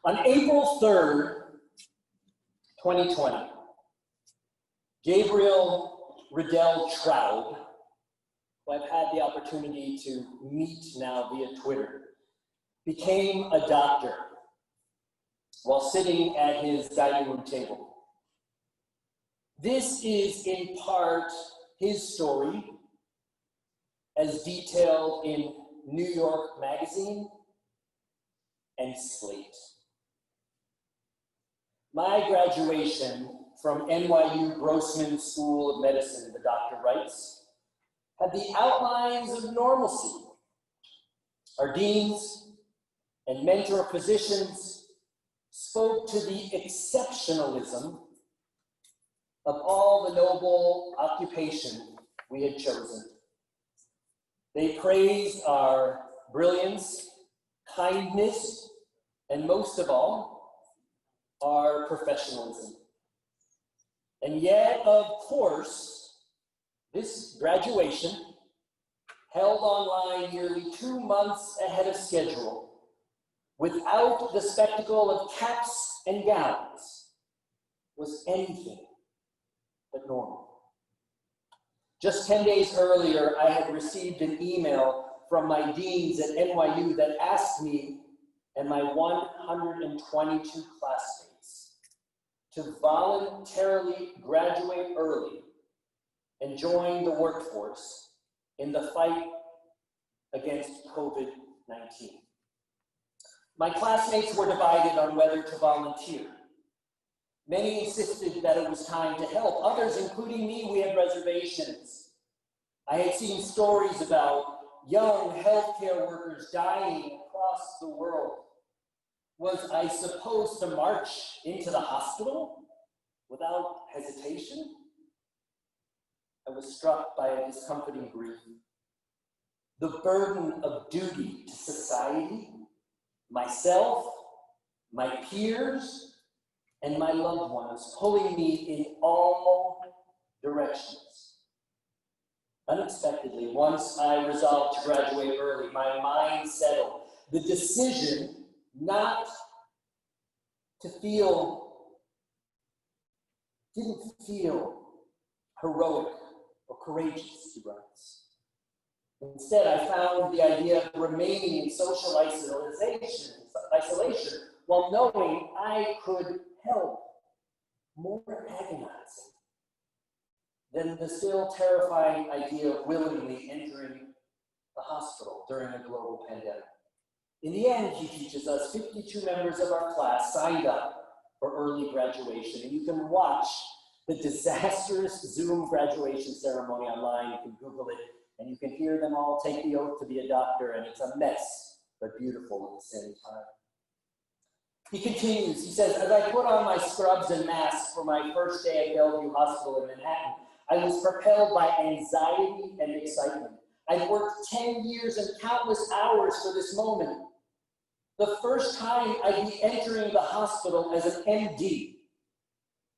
On April 3rd, 2020, Gabriel Redel-Traub, who I've had the opportunity to meet now via Twitter, became a doctor while sitting at his dining room table. This is in part his story as detailed in New York Magazine and Slate. My graduation from NYU Grossman School of Medicine, the doctor writes, had the outlines of normalcy. Our deans and mentor physicians spoke to the exceptionalism of all the noble occupation we had chosen. They praised our brilliance, kindness, and most of all, our professionalism. And yet, of course, this graduation, held online nearly 2 months ahead of schedule, without the spectacle of caps and gowns, was anything but normal. Just 10 days earlier, I had received an email from my deans at NYU that asked me and my 122 classmates to voluntarily graduate early and join the workforce in the fight against COVID-19. My classmates were divided on whether to volunteer. Many insisted that it was time to help. Others, including me, we had reservations. I had seen stories about young healthcare workers dying across the world. Was I supposed to march into the hospital without hesitation? I was struck by a discomforting grief. The burden of duty to society, myself, my peers, and my loved ones pulling me in all directions. Unexpectedly, once I resolved to graduate early, my mind settled. The decision not to didn't feel heroic or courageous, he writes. Instead, I found the idea of remaining in social isolation while knowing I could help more agonizing than the still terrifying idea of willingly entering the hospital during a global pandemic. In the end, he teaches us, 52 members of our class signed up for early graduation, and you can watch the disastrous Zoom graduation ceremony online. You can Google it, and you can hear them all take the oath to be a doctor, and it's a mess, but beautiful at the same time. He continues, he says, as I put on my scrubs and mask for my first day at Bellevue Hospital in Manhattan, I was propelled by anxiety and excitement. I'd worked 10 years and countless hours for this moment. The first time I'd be entering the hospital as an MD,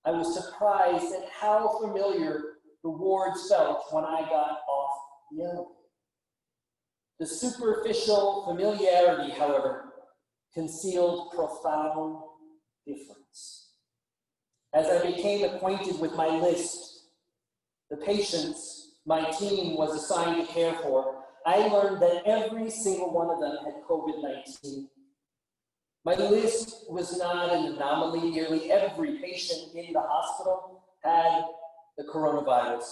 I was surprised at how familiar the wards felt when I got off the elevator. The superficial familiarity, however, concealed profound difference. As I became acquainted with my list, the patients my team was assigned to care for, I learned that every single one of them had COVID-19. My list was not an anomaly. Nearly every patient in the hospital had the coronavirus.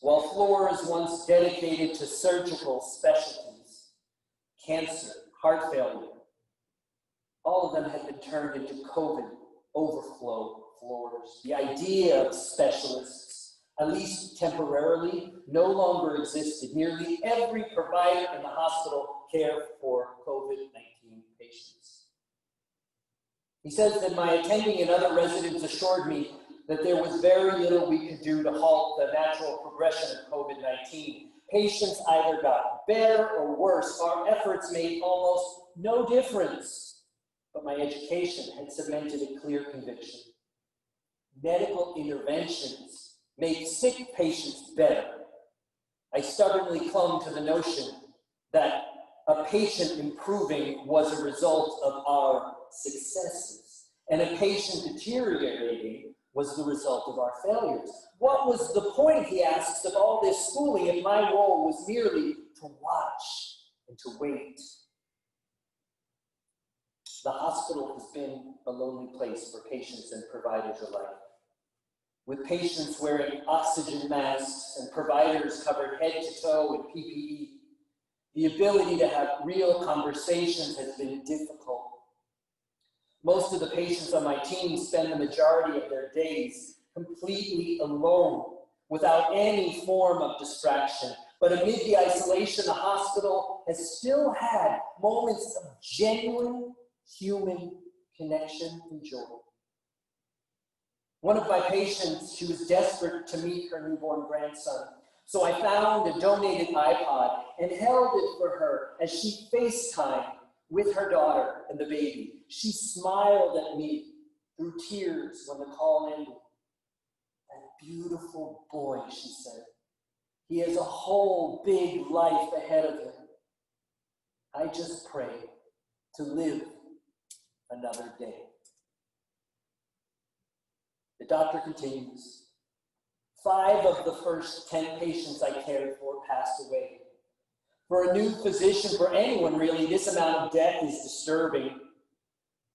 While floors once dedicated to surgical specialties, cancer, heart failure, all of them had been turned into COVID overflow floors. The idea of specialists, at least temporarily, no longer existed. Nearly every provider in the hospital cared for COVID-19 patients. He says that my attending and other residents assured me that there was very little we could do to halt the natural progression of COVID-19. Patients either got better or worse. Our efforts made almost no difference, but my education had cemented a clear conviction. Medical interventions make sick patients better. I stubbornly clung to the notion that a patient improving was a result of our successes, and a patient deteriorating was the result of our failures. What was the point, he asks, of all this schooling if my role was merely to watch and to wait? The hospital has been a lonely place for patients and providers alike, with patients wearing oxygen masks and providers covered head to toe in PPE. The ability to have real conversations has been difficult. Most of the patients on my team spend the majority of their days completely alone, without any form of distraction. But amid the isolation, the hospital has still had moments of genuine human connection and joy. One of my patients, she was desperate to meet her newborn grandson. So I found a donated iPod and held it for her as she FaceTimed with her daughter and the baby. She smiled at me through tears when the call ended. That beautiful boy, she said. He has a whole big life ahead of him. I just pray to live another day. The doctor continues. 5 of the first 10 patients I cared for passed away. For a new physician, for anyone really, this amount of death is disturbing.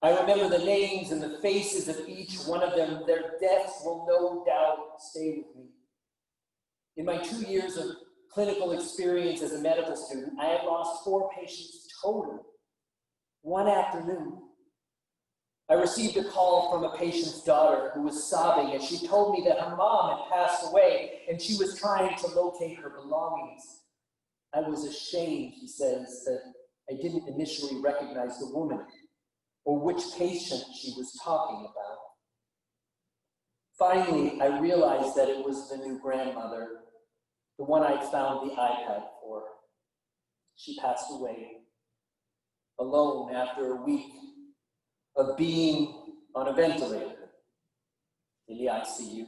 I remember the names and the faces of each one of them. Their deaths will no doubt stay with me. In my 2 years of clinical experience as a medical student, I had lost 4 patients total, one afternoon. I received a call from a patient's daughter who was sobbing as she told me that her mom had passed away and she was trying to locate her belongings. I was ashamed, he says, that I didn't initially recognize the woman or which patient she was talking about. Finally, I realized that it was the new grandmother, the one I'd found the iPad for. She passed away alone after a week of being on a ventilator in the ICU.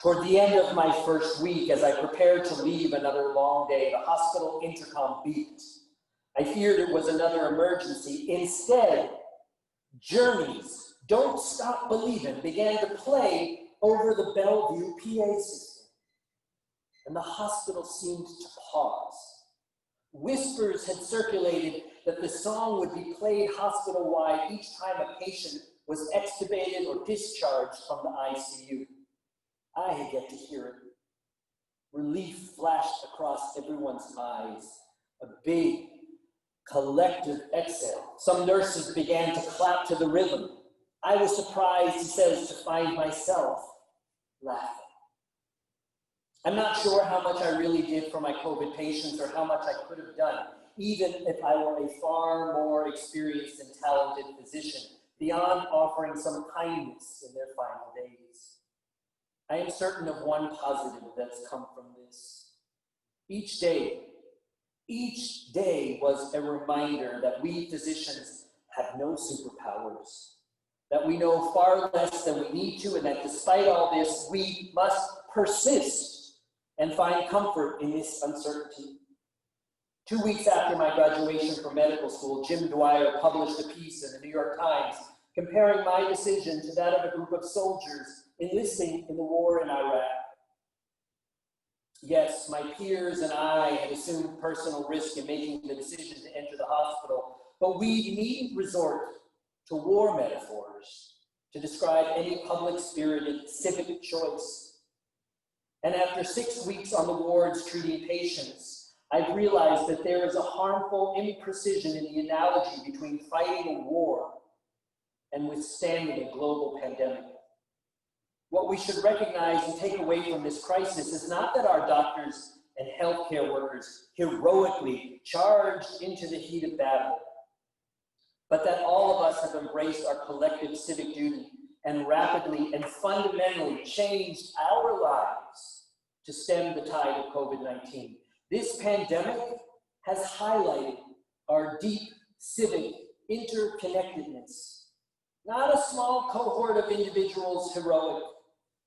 Toward the end of my first week, as I prepared to leave another long day, the hospital intercom beeped. I feared it was another emergency. Instead, Journey's Don't Stop Believin' began to play over the Bellevue PA system, and the hospital seemed to pause. Whispers had circulated that the song would be played hospital-wide each time a patient was extubated or discharged from the ICU. I had yet to hear it. Relief flashed across everyone's eyes, a big, collective exhale. Some nurses began to clap to the rhythm. I was surprised, he says, to find myself laughing. I'm not sure how much I really did for my COVID patients or how much I could have done, even if I were a far more experienced and talented physician, beyond offering some kindness in their final days. I am certain of one positive that's come from this. Each day was a reminder that we physicians have no superpowers, that we know far less than we need to, and that despite all this, we must persist and find comfort in this uncertainty. 2 weeks after my graduation from medical school, Jim Dwyer published a piece in the New York Times comparing my decision to that of a group of soldiers enlisting in the war in Iraq. Yes, my peers and I had assumed personal risk in making the decision to enter the hospital, but we needn't resort to war metaphors to describe any public-spirited civic choice. And after 6 weeks on the wards treating patients, I've realized that there is a harmful imprecision in the analogy between fighting a war and withstanding a global pandemic. What we should recognize and take away from this crisis is not that our doctors and healthcare workers heroically charged into the heat of battle, but that all of us have embraced our collective civic duty and rapidly and fundamentally changed our lives to stem the tide of COVID-19. This pandemic has highlighted our deep civic interconnectedness, not a small cohort of individuals' heroic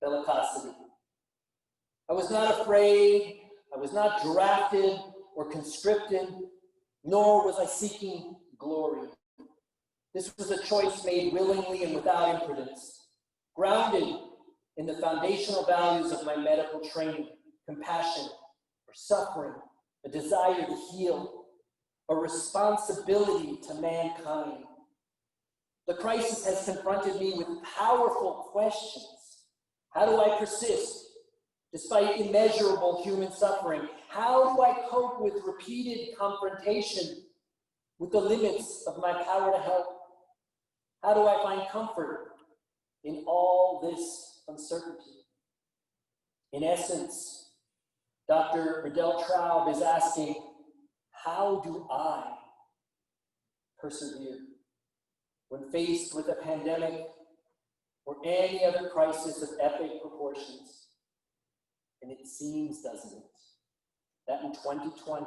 bellicosity. I was not afraid, I was not drafted or conscripted, nor was I seeking glory. This was a choice made willingly and without impotence, grounded in the foundational values of my medical training: compassion for suffering, a desire to heal, a responsibility to mankind. The crisis has confronted me with powerful questions. How do I persist despite immeasurable human suffering? How do I cope with repeated confrontation with the limits of my power to help? How do I find comfort in all this uncertainty? In essence, Dr. Redel-Traub is asking, how do I persevere when faced with a pandemic or any other crisis of epic proportions? And it seems, doesn't it, that in 2020,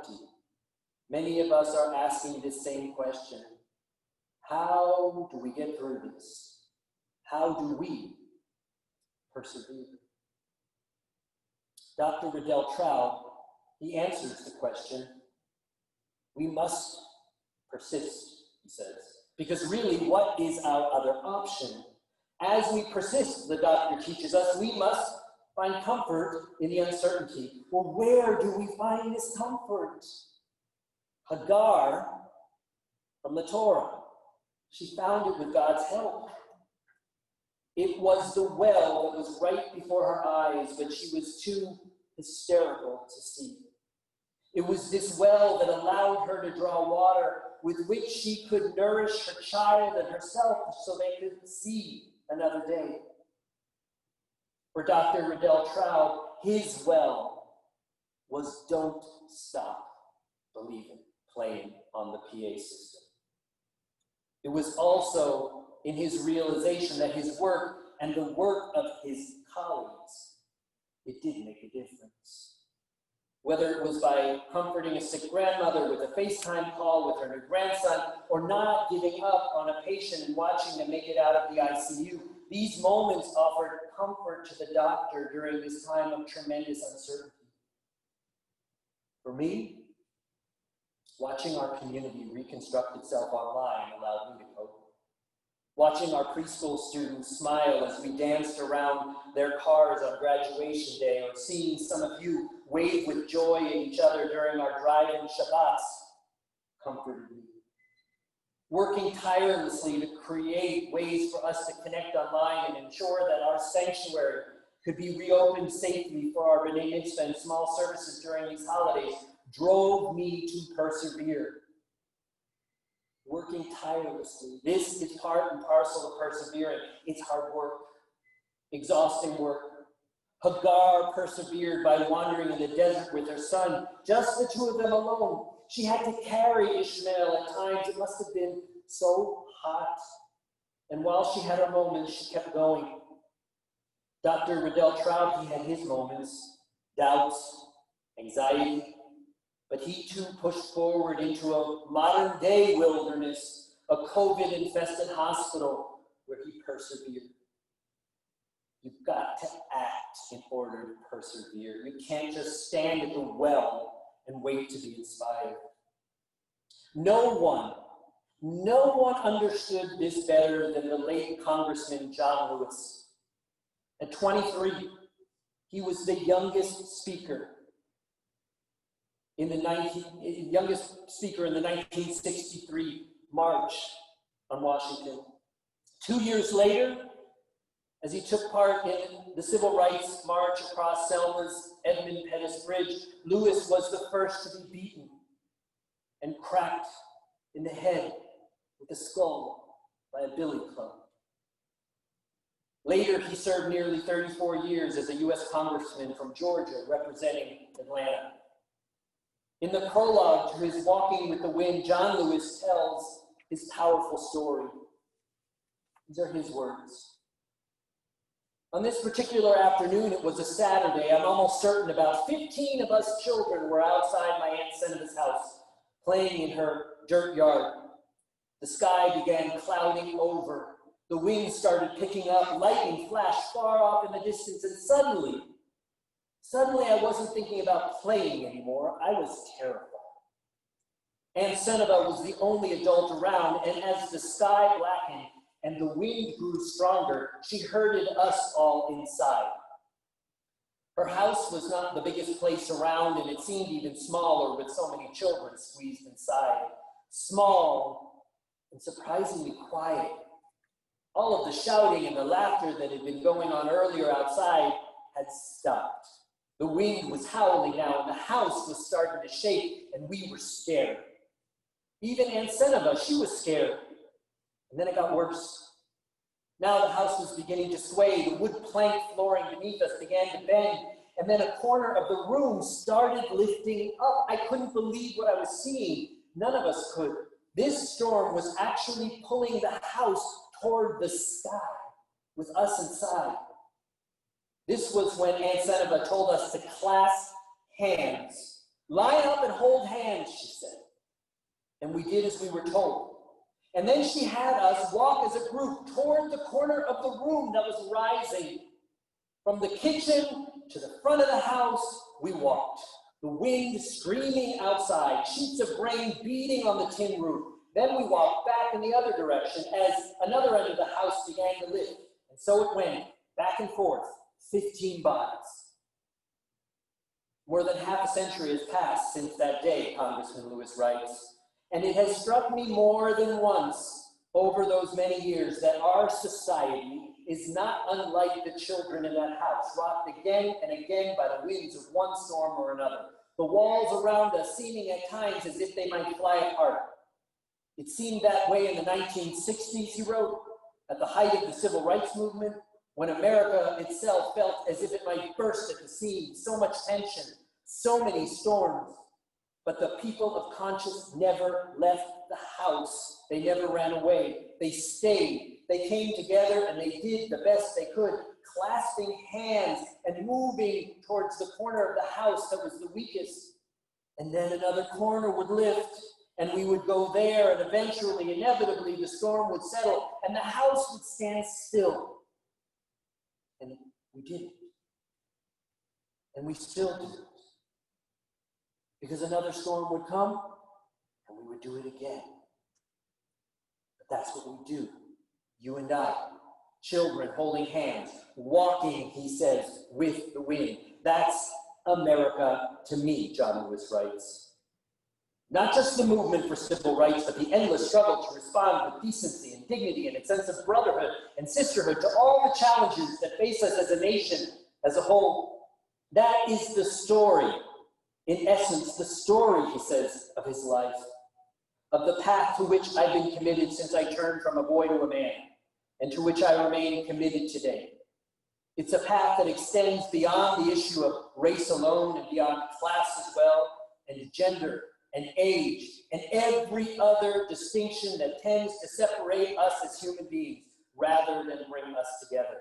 many of us are asking this same question: how do we get through this? How do we persevere? Dr. Redel-Traub, he answers the question: we must persist, he says, because really, what is our other option? As we persist, the doctor teaches us, we must find comfort in the uncertainty. Well, where do we find this comfort? Hagar, from the Torah, she found it with God's help. It was the well that was right before her eyes, but she was too hysterical to see. It was this well that allowed her to draw water with which she could nourish her child and herself so they could see another day. For Dr. Redel-Traub, his well was "Don't Stop Believin'," playing on the PA system. It was also in his realization that his work and the work of his colleagues, it did make a difference. Whether it was by comforting a sick grandmother with a FaceTime call with her new grandson, or not giving up on a patient and watching them make it out of the ICU, these moments offered comfort to the doctor during this time of tremendous uncertainty. For me, watching our community reconstruct itself online allowed me to cope. Watching our preschool students smile as we danced around their cars on graduation day, or seeing some of you wave with joy at each other during our drive-in Shabbats, comforted me. Working tirelessly to create ways for us to connect online and ensure that our sanctuary could be reopened safely for our B'nai Mitzvah and small services during these holidays drove me to persevere. Working tirelessly. This is part and parcel of persevering. It's hard work, exhausting work. Hagar persevered by wandering in the desert with her son, just the two of them alone. She had to carry Ishmael at times. It must have been so hot. And while she had her moments, she kept going. Dr. Redel-Traub, he had his moments, doubts, anxiety, but he too pushed forward into a modern-day wilderness, a COVID-infested hospital where he persevered. You've got to act in order to persevere. You can't just stand at the well and wait to be inspired. No one understood this better than the late Congressman John Lewis. At 23, he was the youngest speaker in the 1963 March on Washington. 2 years later, as he took part in the Civil Rights March across Selma's Edmund Pettus Bridge, Lewis was the first to be beaten and cracked in the head with a skull by a billy club. Later, he served nearly 34 years as a U.S. congressman from Georgia, representing Atlanta. In the prologue to his Walking with the Wind, John Lewis tells his powerful story. These are his words. On this particular afternoon, it was a Saturday. I'm almost certain about 15 of us children were outside my Aunt Seneca's house, playing in her dirt yard. The sky began clouding over. The wind started picking up. Lightning flashed far off in the distance, and suddenly I wasn't thinking about playing anymore. I was terrified. Aunt Seneva was the only adult around, and as the sky blackened and the wind grew stronger, she herded us all inside. Her house was not the biggest place around, and it seemed even smaller with so many children squeezed inside. Small and surprisingly quiet. All of the shouting and the laughter that had been going on earlier outside had stopped. The wind was howling now, and the house was starting to shake, and we were scared. Even Aunt Seneva, she was scared. And then it got worse. Now the house was beginning to sway. The wood plank flooring beneath us began to bend, and then a corner of the room started lifting up. I couldn't believe what I was seeing. None of us could. This storm was actually pulling the house toward the sky, with us inside. This was when Aunt Seneva told us to clasp hands. Line up and hold hands, she said. And we did as we were told. And then she had us walk as a group toward the corner of the room that was rising. From the kitchen to the front of the house, we walked. The wind screaming outside, sheets of rain beating on the tin roof. Then we walked back in the other direction as another end of the house began to lift. And so it went, back and forth, 15 bodies. More than half a century has passed since that day, Congressman Lewis writes. And it has struck me more than once over those many years that our society is not unlike the children in that house, rocked again and again by the winds of one storm or another. The walls around us seeming at times as if they might fly apart. It seemed that way in the 1960s, he wrote, at the height of the civil rights movement, when America itself felt as if it might burst at the seams, so much tension, so many storms. But the people of conscience never left the house. They never ran away. They stayed. They came together and they did the best they could, clasping hands and moving towards the corner of the house that was the weakest. And then another corner would lift and we would go there, and eventually, inevitably, the storm would settle and the house would stand still. And we did it. And we still do it. Because another storm would come, and we would do it again. But that's what we do, you and I, children holding hands, walking, he says, with the wind. That's America to me, John Lewis writes. Not just the movement for civil rights, but the endless struggle to respond with decency and dignity and a sense of brotherhood and sisterhood to all the challenges that face us as a nation, as a whole. That is the story. In essence, the story, he says, of his life, of the path to which I've been committed since I turned from a boy to a man, and to which I remain committed today. It's a path that extends beyond the issue of race alone and beyond class as well, and gender and age and every other distinction that tends to separate us as human beings rather than bring us together.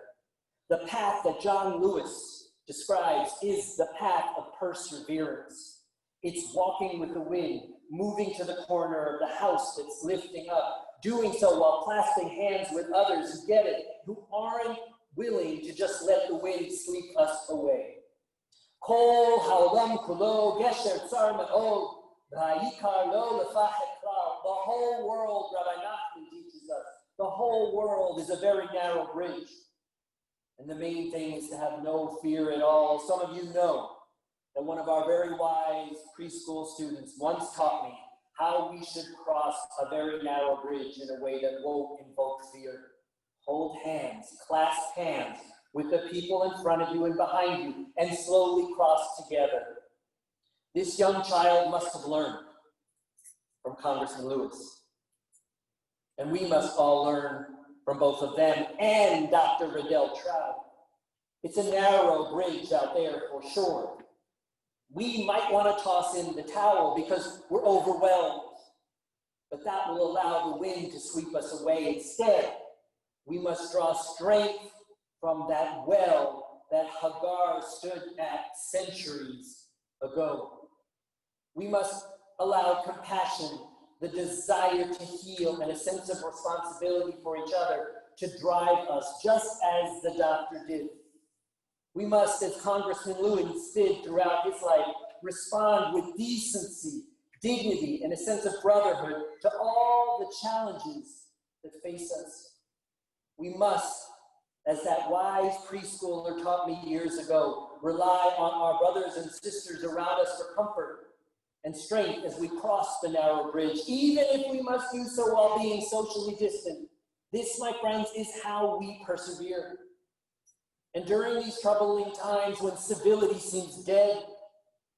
The path that John Lewis describes is the path of perseverance. It's walking with the wind, moving to the corner of the house that's lifting up, doing so while clasping hands with others who get it, who aren't willing to just let the wind sweep us away. Kol ha'olam kulo gesher tsar me'od, v'hayikar lo lefach klal. The whole world, Rabbi Nachman teaches us, the whole world is a very narrow bridge. And the main thing is to have no fear at all. Some of you know that one of our very wise preschool students once taught me how we should cross a very narrow bridge in a way that won't invoke fear. Hold hands, clasp hands with the people in front of you and behind you, and slowly cross together. This young child must have learned from Congressman Lewis. And we must all learn from both of them and Dr. Redel-Traub. It's a narrow bridge out there for sure. We might want to toss in the towel because we're overwhelmed, but that will allow the wind to sweep us away. Instead, we must draw strength from that well that Hagar stood at centuries ago. We must allow compassion, the desire to heal, and a sense of responsibility for each other to drive us, just as the doctor did. We must, as Congressman Lewis did throughout his life, respond with decency, dignity, and a sense of brotherhood to all the challenges that face us. We must, as that wise preschooler taught me years ago, rely on our brothers and sisters around us for comfort and strength as we cross the narrow bridge, even if we must do so while being socially distant. This, my friends, is how we persevere. And during these troubling times when civility seems dead,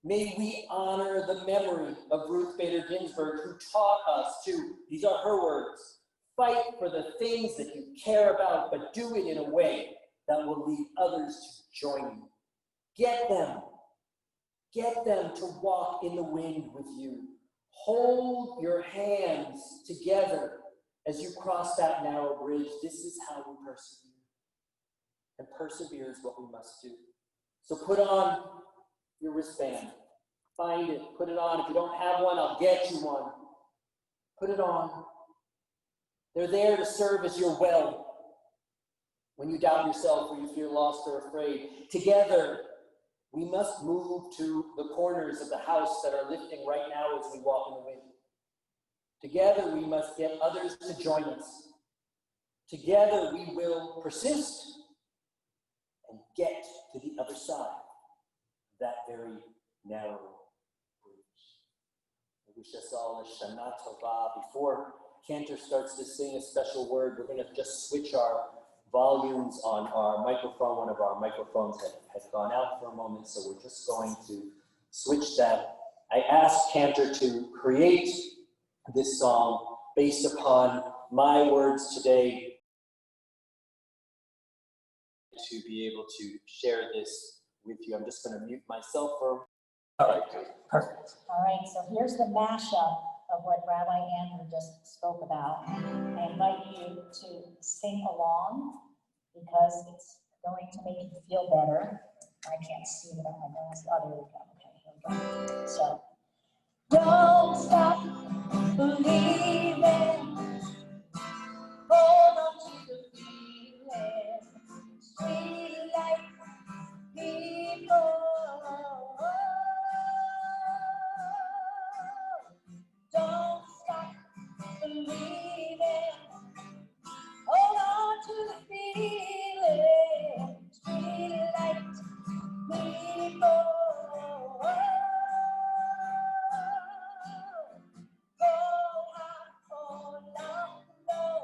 may we honor the memory of Ruth Bader Ginsburg, who taught us to, these are her words, fight for the things that you care about, but do it in a way that will lead others to join you. Get them to walk in the wind with you. Hold your hands together as you cross that narrow bridge. This is how we persevere. And persevere is what we must do. So put on your wristband. Find it, put it on. If you don't have one, I'll get you one. Put it on. They're there to serve as your well when you doubt yourself or you feel lost or afraid. Together, we must move to the corners of the house that are lifting right now as we walk in the wind. Together, we must get others to join us. Together, we will persist and get to the other side of that very narrow bridge. I wish us all a Shana Tova. Before Cantor starts to sing a special word, we're going to just switch our volumes on our microphone. One of our microphones had gone out for a moment, so we're just going to switch that. I asked Cantor to create this song based upon my words today to be able to share this with you. I'm just going to mute myself for. All right, perfect. All right, so here's the mashup of what Rabbi Andrew just spoke about. I invite you to sing along because it's going to make you feel better. I can't see without my glasses. Oh, there we go. Okay, here we go. So, don't stop believing. Hold on to the feeling. Sweet like people. Don't stop believing. Hold on to the feeling. Sweet like people. Go high or not low.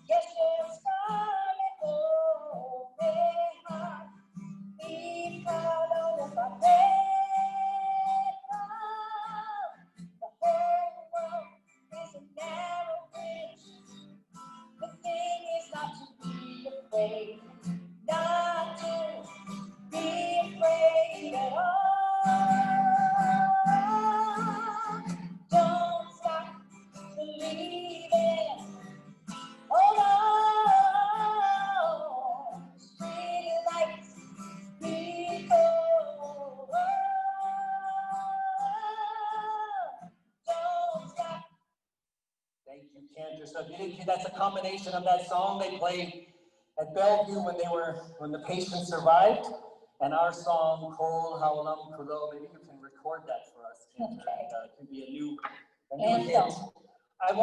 Yes, you're starting. Oh, be high. Be proud of our head. The whole world is a narrow bridge. The thing is not to be afraid, not to be afraid at all. Don't stop believing. Hold on. Street lights, people. Don't stop. Thank you, Cantor. So if you didn't hear, that's a combination of that song they played at Bellevue when the patient survived, and our song Kol Haolam Kulo. Maybe you can record that for us, Cantor. Okay. It could be a new Anthem. hit. I want